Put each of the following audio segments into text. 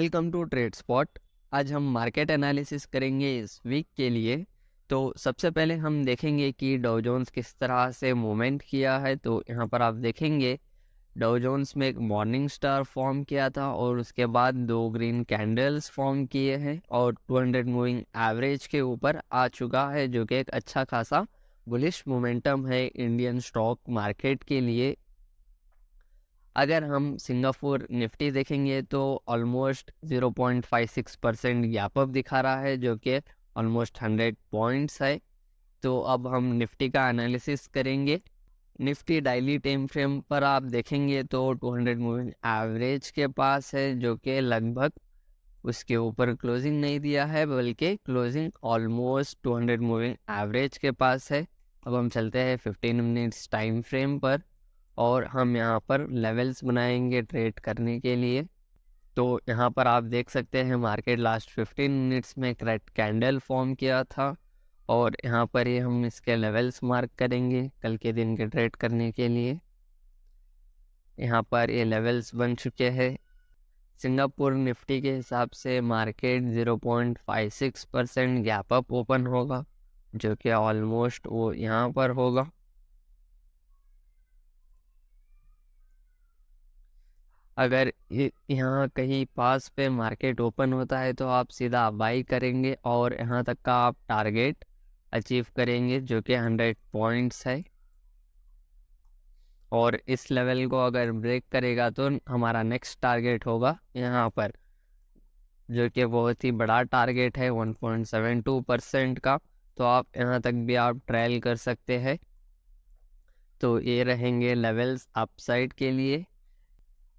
Welcome to trade spot. आज हम market analysis करेंगे इस वीक के लिए। तो सबसे पहले हम देखेंगे कि डाउ जोन्स किस तरह से मूवमेंट किया है। तो यहाँ पर आप देखेंगे डाउ जोन्स में एक मॉर्निंग स्टार फॉर्म किया था और उसके बाद दो ग्रीन कैंडल्स फॉर्म किए हैं और 200 मूविंग एवरेज के ऊपर आ चुका है, जो कि एक अच्छा खासा बुलिश मोमेंटम है इंडियन स्टॉक मार्केट के लिए। अगर हम सिंगापुर निफ्टी देखेंगे तो ऑलमोस्ट 0.56% गैप अप दिखा रहा है, जो कि ऑलमोस्ट 100 पॉइंट्स है। तो अब हम निफ्टी का एनालिसिस करेंगे। निफ्टी डायली टाइम फ्रेम पर आप देखेंगे तो 200 मूविंग एवरेज के पास है, जो कि लगभग उसके ऊपर क्लोजिंग नहीं दिया है, बल्कि क्लोजिंग ऑलमोस्ट 200 मूविंग एवरेज के पास है। अब हम चलते हैं 15 मिनट्स टाइम फ्रेम पर और हम यहाँ पर लेवल्स बनाएंगे ट्रेड करने के लिए। तो यहाँ पर आप देख सकते हैं मार्केट लास्ट 15 मिनट्स में एक रेड कैंडल फॉर्म किया था और यहाँ पर ही हम इसके लेवल्स मार्क करेंगे कल के दिन के ट्रेड करने के लिए। यहाँ पर ये लेवल्स बन चुके हैं। सिंगापुर निफ्टी के हिसाब से मार्केट 0.56% गैप अप ओपन होगा, जो कि ऑलमोस्ट वो यहाँ पर होगा। अगर यहाँ कहीं पास पे मार्केट ओपन होता है तो आप सीधा बाई करेंगे और यहाँ तक का आप टारगेट अचीव करेंगे, जो कि 100 पॉइंट्स है। और इस लेवल को अगर ब्रेक करेगा तो हमारा नेक्स्ट टारगेट होगा यहाँ पर, जो कि बहुत ही बड़ा टारगेट है 1.72% का। तो आप यहाँ तक भी आप ट्रायल कर सकते हैं। तो ये रहेंगे लेवल्स अपसाइड के लिए।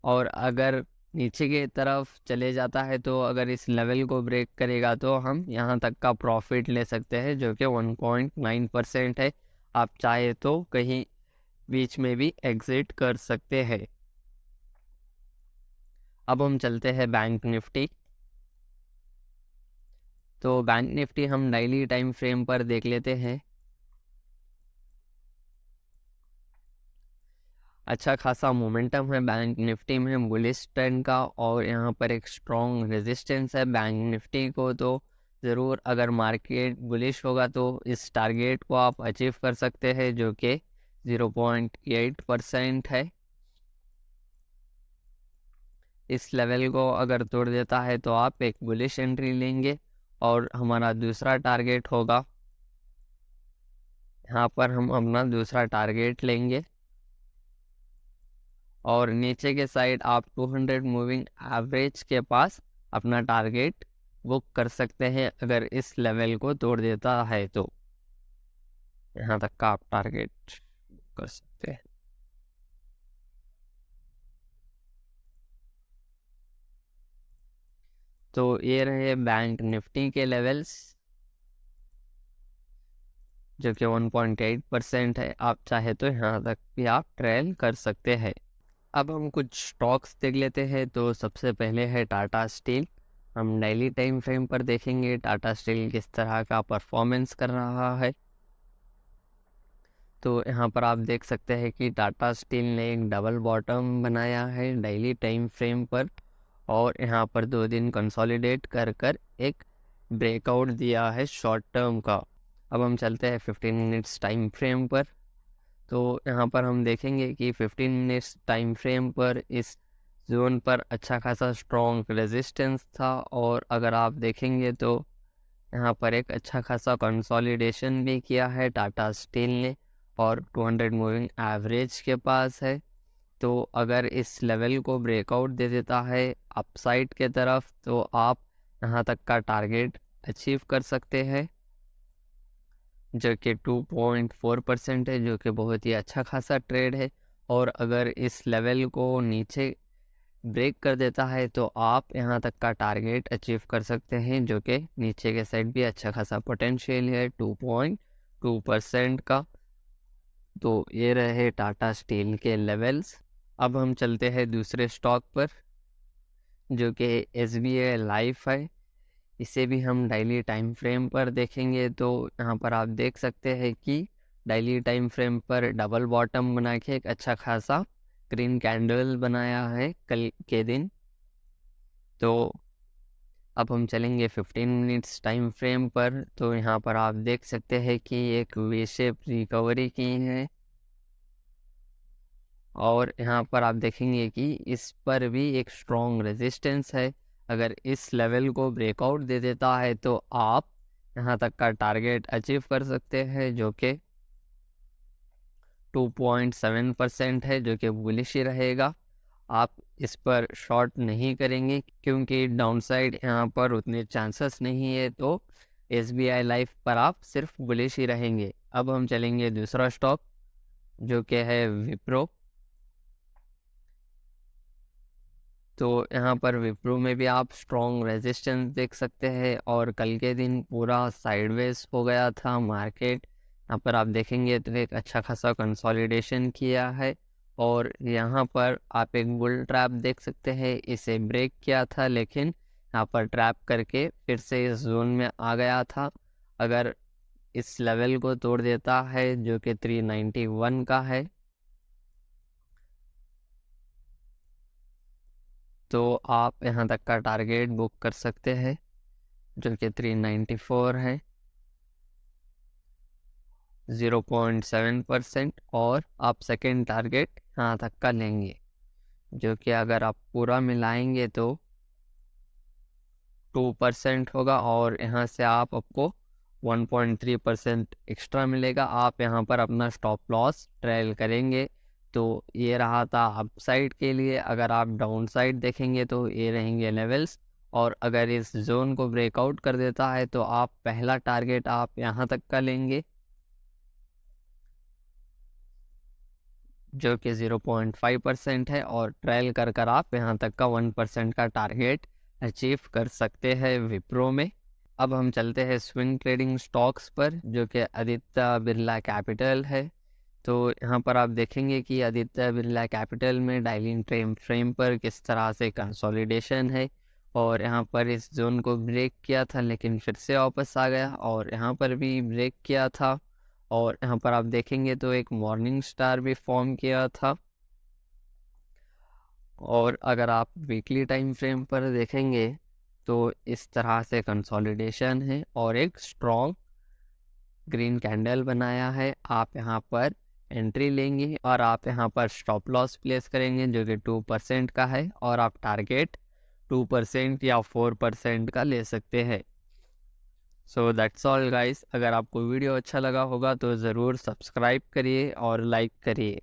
और अगर नीचे की तरफ चले जाता है तो अगर इस लेवल को ब्रेक करेगा तो हम यहाँ तक का प्रॉफिट ले सकते हैं, जो कि 1.9% है। आप चाहे तो कहीं बीच में भी एग्जिट कर सकते हैं। अब हम चलते हैं बैंक निफ्टी। तो बैंक निफ्टी हम डेली टाइम फ्रेम पर देख लेते हैं। अच्छा खासा मोमेंटम है बैंक निफ्टी में बुलिश ट्रेंड का और यहाँ पर एक स्ट्रॉन्ग रेजिस्टेंस है बैंक निफ्टी को। तो ज़रूर अगर मार्केट बुलिश होगा तो इस टारगेट को आप अचीव कर सकते हैं, जो कि 0.8% है। इस लेवल को अगर तोड़ देता है तो आप एक बुलिश एंट्री लेंगे और हमारा दूसरा टारगेट होगा, यहाँ पर हम अपना दूसरा टारगेट लेंगे और नीचे के साइड आप 200 मूविंग एवरेज के पास अपना टारगेट बुक कर सकते हैं। अगर इस लेवल को तोड़ देता है तो यहाँ तक का आप टारगेट बुक कर सकते हैं। तो ये रहे बैंक निफ्टी के लेवल्स, जो कि 1.8% है। आप चाहे तो यहाँ तक भी आप ट्रेल कर सकते हैं। अब हम कुछ स्टॉक्स देख लेते हैं। तो सबसे पहले है टाटा स्टील। हम डेली टाइम फ्रेम पर देखेंगे टाटा स्टील किस तरह का परफॉर्मेंस कर रहा है। तो यहाँ पर आप देख सकते हैं कि टाटा स्टील ने एक डबल बॉटम बनाया है डेली टाइम फ्रेम पर और यहाँ पर 2 दिन कंसोलिडेट कर कर एक ब्रेकआउट दिया है शॉर्ट टर्म का। अब हम चलते हैं 15 मिनट्स टाइम फ्रेम पर। तो यहाँ पर हम देखेंगे कि 15 मिनट्स टाइम फ्रेम पर इस जोन पर अच्छा खासा स्ट्रॉन्ग रेजिस्टेंस था और अगर आप देखेंगे तो यहाँ पर एक अच्छा खासा कंसोलिडेशन भी किया है टाटा स्टील ने और 200 मूविंग एवरेज के पास है। तो अगर इस लेवल को ब्रेकआउट दे देता है अपसाइड के तरफ तो आप यहाँ तक का टारगेट अचीव कर सकते हैं, जो कि 2.4% है, जो कि बहुत ही अच्छा खासा ट्रेड है। और अगर इस लेवल को नीचे ब्रेक कर देता है तो आप यहाँ तक का टारगेट अचीव कर सकते हैं, जो कि नीचे के साइड भी अच्छा खासा पोटेंशियल है 2.2% का। तो ये रहे टाटा स्टील के लेवल्स। अब हम चलते हैं दूसरे स्टॉक पर, जो कि SBI लाइफ है। इसे भी हम डेली टाइम फ्रेम पर देखेंगे। तो यहाँ पर आप देख सकते हैं कि डेली टाइम फ्रेम पर डबल बॉटम बना के एक अच्छा खासा ग्रीन कैंडल बनाया है कल के दिन। तो अब हम चलेंगे 15 मिनट्स टाइम फ्रेम पर। तो यहाँ पर आप देख सकते हैं कि एक वी शेप रिकवरी की है और यहाँ पर आप देखेंगे कि इस पर भी एक स्ट्रॉन्ग रेजिस्टेंस है। अगर इस लेवल को ब्रेकआउट दे देता है तो आप यहाँ तक का टारगेट अचीव कर सकते हैं, जो कि 2.7% है, जो कि बुलिश ही रहेगा। आप इस पर शॉर्ट नहीं करेंगे क्योंकि डाउनसाइड यहाँ पर उतने चांसेस नहीं है, तो SBI लाइफ पर आप सिर्फ बुलिश ही रहेंगे। अब हम चलेंगे दूसरा स्टॉक, जो कि है विप्रो। तो यहाँ पर विप्रो में भी आप स्ट्रॉन्ग रेजिस्टेंस देख सकते हैं और कल के दिन पूरा साइडवेज हो गया था मार्केट। यहाँ पर आप देखेंगे तो एक अच्छा खासा कंसोलिडेशन किया है और यहाँ पर आप एक बुल ट्रैप देख सकते हैं। इसे ब्रेक किया था लेकिन यहाँ पर ट्रैप करके फिर से इस जोन में आ गया था। अगर इस लेवल को तोड़ देता है जो कि 391 का है, तो आप यहाँ तक का टारगेट बुक कर सकते हैं, जो कि 394 है, 0.7%। और आप सेकेंड टारगेट यहाँ तक का लेंगे, जो कि अगर आप पूरा मिलाएंगे तो 2% होगा और यहाँ से आपको 1.3% एक्स्ट्रा मिलेगा। आप यहाँ पर अपना स्टॉप लॉस ट्रेल करेंगे। तो ये रहा था अपसाइड के लिए। अगर आप डाउन साइड देखेंगे तो ये रहेंगे लेवल्स, और अगर इस जोन को ब्रेकआउट कर देता है तो आप पहला टारगेट आप यहाँ तक का लेंगे, जो कि 0.5% है, और ट्रायल कर कर आप यहाँ तक का 1% का टारगेट अचीव कर सकते हैं विप्रो में। अब हम चलते हैं स्विंग ट्रेडिंग स्टॉक्स पर, जो कि आदित्य बिरला कैपिटल है। तो यहाँ पर आप देखेंगे कि आदित्य बिरला कैपिटल में डायलिंग टाइम फ्रेम पर किस तरह से कंसोलिडेशन है, और यहाँ पर इस जोन को ब्रेक किया था लेकिन फिर से वापस आ गया, और यहाँ पर भी ब्रेक किया था, और यहाँ पर आप देखेंगे तो एक मॉर्निंग स्टार भी फॉर्म किया था। और अगर आप वीकली टाइम फ्रेम पर देखेंगे तो इस तरह से कंसोलिडेशन है और एक स्ट्रॉन्ग ग्रीन कैंडल बनाया है। आप यहाँ पर एंट्री लेंगे और आप यहाँ पर स्टॉप लॉस प्लेस करेंगे, जो कि 2% का है, और आप टारगेट 2% या 4% का ले सकते हैं। So that's all guys. अगर आपको वीडियो अच्छा लगा होगा तो ज़रूर सब्सक्राइब करिए और लाइक करिए।